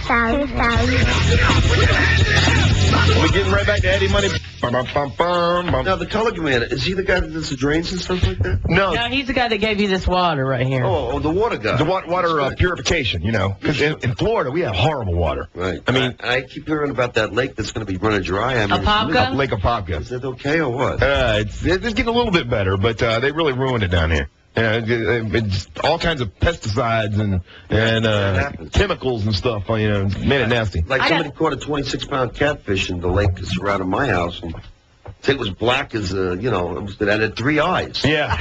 2000. We're getting right back to Eddie Money. Now, the color commander, is he the guy that does the drains and stuff like that? No, he's the guy that gave you this water right here. Oh, the water guy. the water purification, you know. Because in Florida, we have horrible water. Right. I mean, I keep hearing about that lake that's going to be running dry. I mean, Apopka? Lake Apopka. Is that okay or what? It's getting a little bit better, but they really ruined it down here. It's all kinds of pesticides and chemicals and stuff. You know, made it nasty. Like somebody caught a 26-pound catfish in the lake that's surrounding my house, and it was black as it had 3 eyes. Yeah.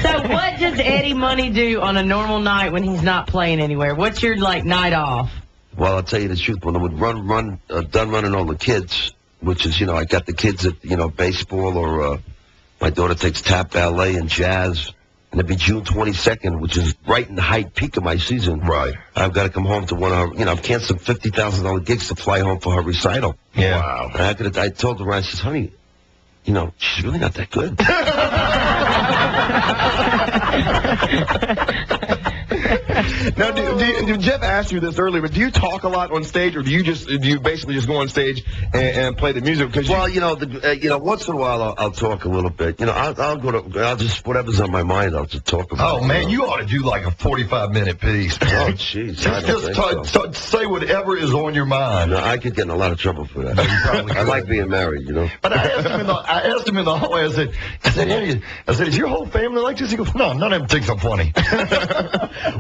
So what does Eddie Money do on a normal night when he's not playing anywhere? What's your night off? Well, I'll tell you the truth. When I would done running all the kids, which is I got the kids at baseball or. My daughter takes tap, ballet, and jazz. And it'd be June 22nd, which is right in the height peak of my season. Right. I've got to come home to one of her, I've canceled $50,000 gigs to fly home for her recital. Yeah. Wow. And I told her, I says, honey, she's really not that good. Now, did Jeff ask you this earlier, but do you talk a lot on stage, or do you basically just go on stage and play the music? Because once in a while I'll talk a little bit. I'll just whatever's on my mind, I'll just talk about. Oh man, you ought to do like a 45-minute piece. Oh jeez, just say whatever is on your mind. No, I could get in a lot of trouble for that. I like being married, But I asked him in the hallway. I said, Eddie, is your whole family like this? He goes, no, none of them think I'm funny.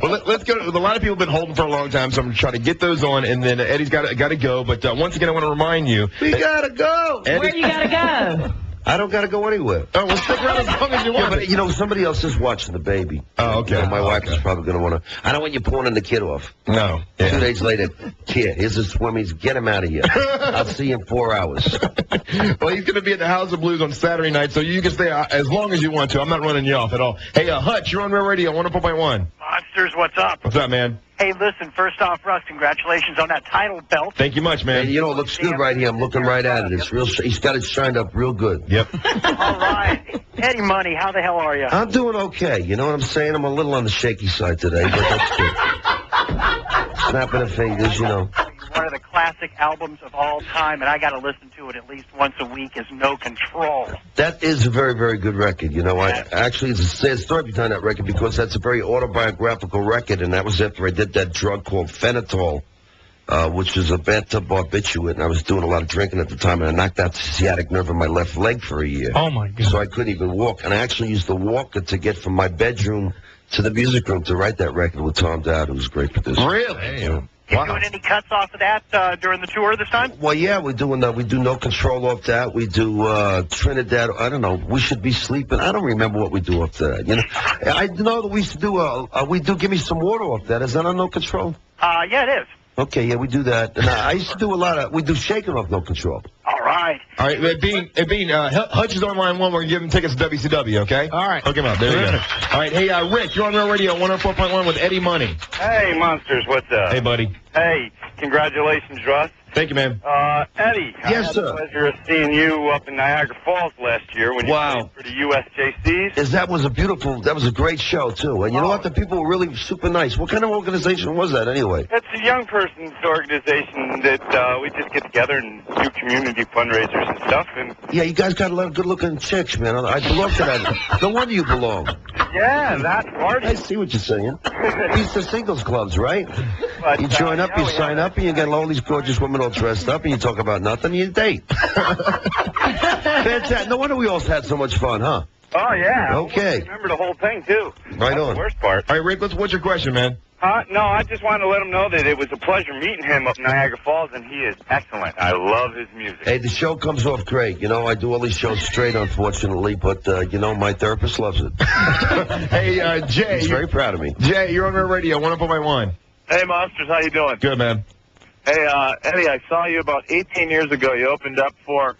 Well, let's go. A lot of people have been holding for a long time, so I'm going to try to get those on, and then Eddie's got to go. But once again, I want to remind you. We got to go. Eddie, where you got to go? I don't got to go anywhere. Oh, well, stick around as long as you want. Yeah, but, somebody else is watching the baby. Oh, okay. My wife is probably going to want to. I don't want you pawning the kid off. No. Yeah. 2 days later, kid, here's the swimmies. Get him out of here. I'll see you in 4 hours. Well, he's going to be at the House of Blues on Saturday night, so you can stay as long as you want to. I'm not running you off at all. Hey, Hutch, you're on Real Radio, 104.1. Monsters, what's up? What's up, man? Hey, listen, first off, Russ, congratulations on that title belt. Thank you much, man. And, it looks good right here. I'm looking right at it. It's real. He's got it shined up real good. Yep. All right. Eddie Money, how the hell are you? I'm doing okay. You know what I'm saying? I'm a little on the shaky side today, but that's good. Snapping the fingers, One of the classic albums of all time, and I got to listen to it at least once a week, is No Control. That is a very, very good record. Actually, it's a sad story behind that record because that's a very autobiographical record, and that was after I did that drug called phenitol, which was a bathtub barbiturate, and I was doing a lot of drinking at the time, and I knocked out the sciatic nerve in my left leg for a year. Oh, my God. So I couldn't even walk, and I actually used the walker to get from my bedroom to the music room to write that record with Tom Dowd, who was a great producer. Really? Yeah. You doing any cuts off of that during the tour this time? Well, yeah, we're doing we do No Control off that. We do Trinidad. I don't know. We Should Be Sleeping. I don't remember what we do off that. I know that we used to do Give Me Some Water off that. Is that on No Control? Yeah, it is. Okay, yeah, we do that. And I used to do we do Shaking off No Control. All right. All right, Hutch is on line 1. We're going to give him tickets to WCW, okay? All right. Hook him up. There you go. All right, hey, Rick, you're on Real Radio 104.1 with Eddie Money. Hey, Monsters, what's up? Hey, buddy. Hey, congratulations, Russ. Thana you, man. Eddie, Yes, I had sir. the pleasure of seeing you up in Niagara Falls last year when you played for the USJCs. That was a great show, too. And you know what? The people were really super nice. What kind of organization was that, anyway? It's a young person's organization that we just get together and do community fundraisers and stuff. And yeah, you guys got a lot of good-looking chicks, man. I belong to that. No wonder you belong. yeah, that party. I see what you're saying. These are singles clubs, right? But, You join up, you sign up, and you get all these gorgeous women all dressed up, and you talk about nothing, and you date. Fantastic. No wonder we all had so much fun, huh? Oh, yeah. Okay. I remember the whole thing, too. Right That's on. the worst part. All right, Rick, what's your question, man? No, I just wanted to let him know that it was a pleasure meeting him up in Niagara Falls, and he is excellent. I love his music. Hey, the show comes off great. I do all these shows straight, unfortunately, but, my therapist loves it. Hey, Jay. He's very proud of me. Jay, you're on Real Radio 104.1. Hey, Monsters, how you doing? Good, man. Hey, Eddie, I saw you about 18 years ago. You opened up for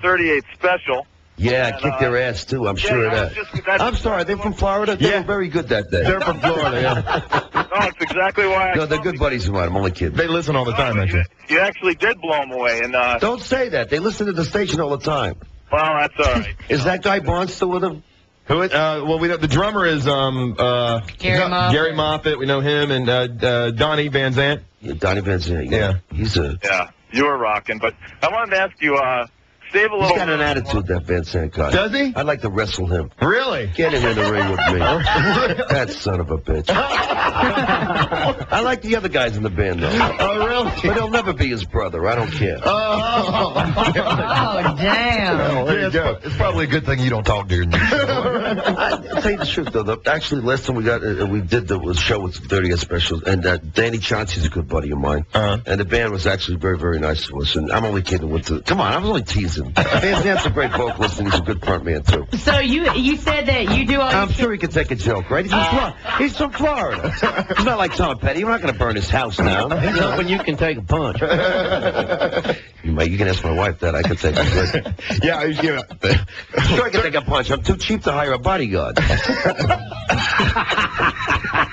38 Special. Yeah, I kicked their ass, too. I'm sure of that. I'm sorry. They're from Florida? They were very good that day. They're from Florida, yeah. No, that's exactly why No, they're good buddies of mine. I'm only kidding. They listen all the time, actually. You actually did blow them away. And Don't say that. They listen to the station all the time. well, that's all right. Is that guy Barnes still with him? Who? Well, we know the drummer is Gary Moffitt. We know him, and Donnie Van Zant. Yeah, Donnie Van Zant. Yeah. Yeah, you were rocking. But I wanted to ask you, save a little. He's got an attitude, that Van Zant guy. Does he? I'd like to wrestle him. Really? Get him in the ring with me. That son of a bitch. I like the other guys in the band, though. Oh, really? But he'll never be his brother. I don't care. Oh, damn. Well, there you go. It's probably a good thing you don't talk during the show. I'll tell you the truth, though. Actually, last time we did the show with the 30th special, and Danny Chauncey's a good buddy of mine. And the band was actually very, very nice to us. And I'm only kidding with the. Come on, I was only teasing. Van Zant's a great vocalist, and he's a good front man, too. So you said that you do all I'm sure he could take a joke, right? He's from Florida. He's not like Tom Petty. You're not going to burn his house down. He's hoping you can take a punch. You can ask my wife that. I can take a punch. Yeah, Sure I can take a punch. I'm too cheap to hire a bodyguard.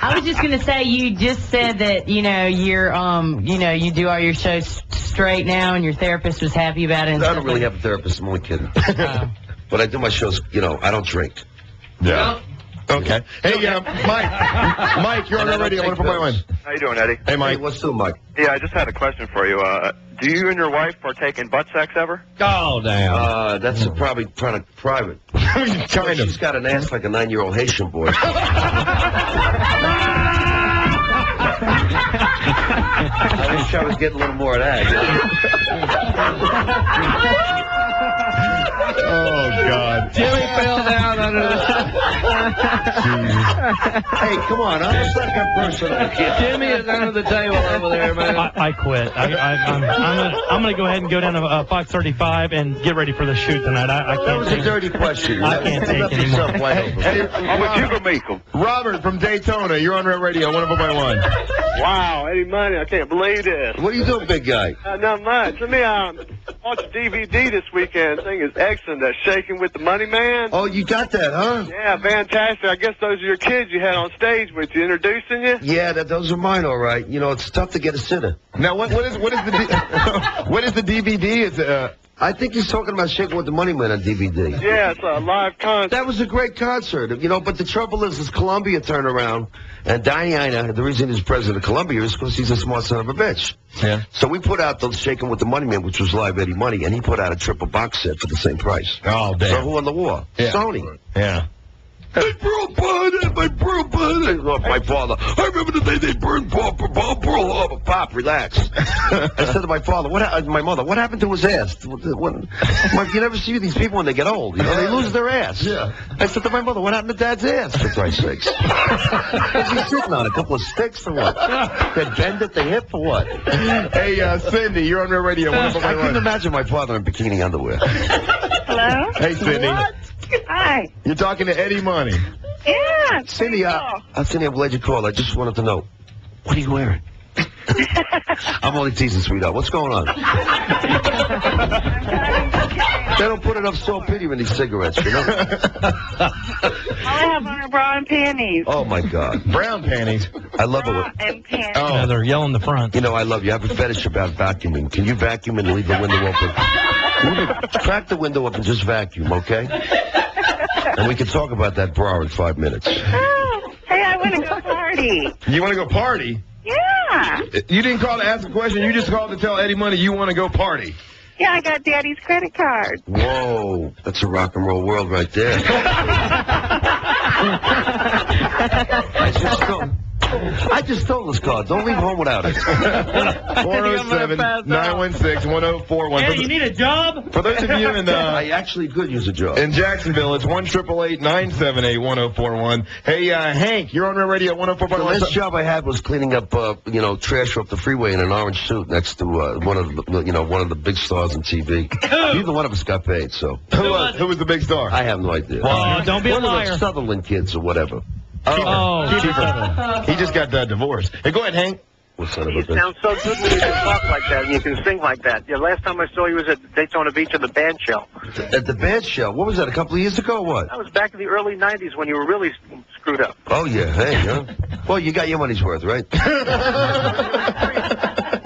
I was just gonna say, you just said that you're you do all your shows straight now, and your therapist was happy about it. And I don't really have a therapist. I'm only kidding. But I do my shows. I don't drink. Yeah. Okay. Hey, Mike, you're on the radio. What about one? How you doing, Eddie? Hey, Mike. Hey, what's up, Mike? Yeah, I just had a question for you. Do you and your wife partake in butt sex ever? Oh, damn. That's probably kind of private. Kind of. She's got an ass like a 9-year-old Haitian boy. I wish I was getting a little more of that. Oh, God. Jimmy fell down under the... Hey, come on. Let's not get personal. Jimmy is under the table over there, man. I quit. I'm going to go ahead and go down to 535 and get ready for the shoot tonight. I can't. That was a dirty question. I can't take anymore. Robert from Daytona, you're on Red Radio, 104.1. Wow, Eddie Money, I can't believe this. What are you doing, big guy? Not much. Let me watch a DVD this weekend. Thing is excellent. That Shaking with the Money Man. Oh, you got that, huh? Yeah, fantastic. I guess those are your kids you had on stage with you, introducing you. Yeah, those are mine, all right. It's tough to get a sitter. Now, what is the what is the DVD? It's I think he's talking about Shaking with the Money Man on DVD. Yeah, it's a live concert. That was a great concert, but the trouble is Columbia turned around, and Diana, the reason he's president of Columbia is because he's a smart son of a bitch. Yeah. So we put out the Shaking with the Money Man, which was live Eddie Money, and he put out a triple box set for the same price. Oh, damn. So who won the war? Yeah. Sony. Yeah. They burned my father. I remember the day they burned Pearl Harbor. Pop, relax. I said to my father, my mother, what happened to his ass? You never see these people when they get old. They lose their ass. Yeah. I said to my mother, what happened to Dad's ass, for Christ's sakes? What's he sitting on? A couple of sticks or what? They bend at the hip or what? Hey, Cindy, you're on Red Radio. I couldn't imagine my father in bikini underwear. Hello? Hey, Cindy. What? Hi. You're talking to Eddie Money. Yeah. Cindy, Cindy, I'm glad you called. I just wanted to know, what are you wearing? I'm only teasing, sweetheart. What's going on? They don't put enough saltpeter in these cigarettes, All I have on are bra and panties. Oh, my God. Brown panties. I love Bra it. and panties. Yeah, they're yellow in the front. I love you. I have a fetish about vacuuming. Can you vacuum and leave the window open? Crack the window up and just vacuum, okay? And we can talk about that bra in 5 minutes. Oh, hey, I want to go party. You want to go party? Yeah. You didn't call to ask a question. You just called to tell Eddie Money you want to go party. Yeah, I got Daddy's credit card. Whoa, that's a rock and roll world right there. I just stole this card. Don't leave home without it. 407-916-1041. Hey, you need a job? For those of you in I actually could use a job. in Jacksonville, it's 1-888-978-1041. Hey, Hank, you're on Red Radio 104.1. The last job I had was cleaning up, trash off the freeway in an orange suit next to one of the big stars on TV. Neither one of us got paid, so. Who was the big star? I have no idea. Well, don't be a one of liar. those Sutherland kids or whatever. Keeper. He just got divorced. Hey, go ahead, Hank. What son of a You bitch? sound so good when you can talk like that and you can sing like that. Yeah, last time I saw you was at Daytona Beach at the band show. At the band show? What was that, a couple of years ago or what? That was back in the early 90s when you were really screwed up. Oh, yeah, hey, huh? Well, you got your money's worth, right?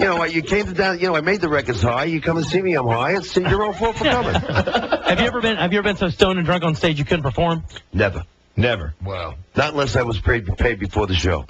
You know, you came to down. You know, I made the records high. You come and see me, I'm high. It's your own fault for coming. Have you ever been so stoned and drunk on stage you couldn't perform? Never. Never. Wow. Not unless I was paid before the show.